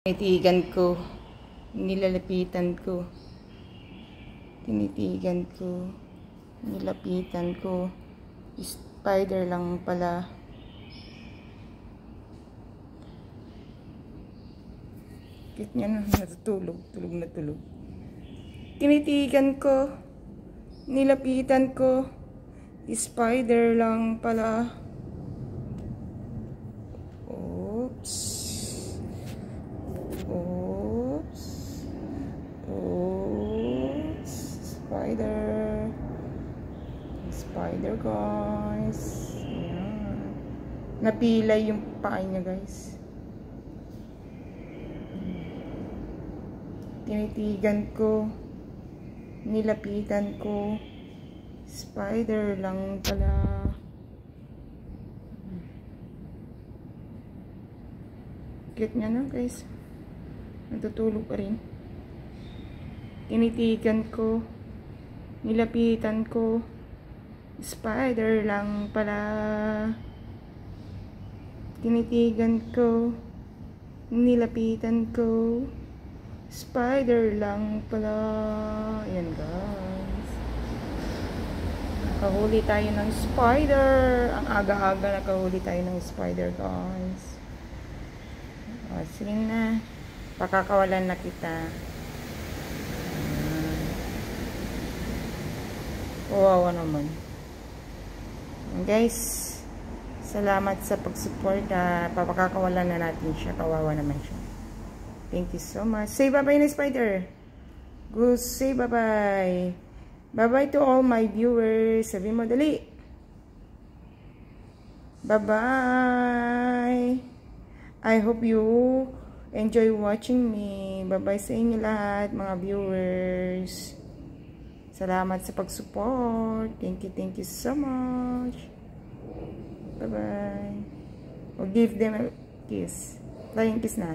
Tinitigan ko, nilalapitan ko, tinitigan ko, nilapitan ko, spider lang pala. Kit niya na, natutulog, tulog na tulog. Tinitigan ko, nilapitan ko, spider lang pala. Oops. Oops. Oops. Spider guys. Ayan. Napilay yung paa niya guys. Tinitigan ko, nilapitan ko, spider lang pala. Cute niya na guys. Natutulog pa rin. Tinitigan ko, nilapitan ko, spider lang pala. Tinitigan ko, nilapitan ko, spider lang pala. Ayan guys. Nakahuli tayo ng spider. Ang aga-aga nakahuli tayo ng spider guys. O, sige na. Pakakawalan na kita. Kawawa naman. Guys, salamat sa pag-support. Papakakawalan na natin siya. Kawawa naman siya. Thank you so much. Say bye-bye na spider. Go say bye-bye. Bye-bye to all my viewers. Sabi mo, dali. Bye-bye. I hope you enjoy watching me. Bye-bye sa inyo lahat, mga viewers. Salamat sa pag-support. Thank you so much. Bye-bye. We'll give them a kiss. Flying kiss na.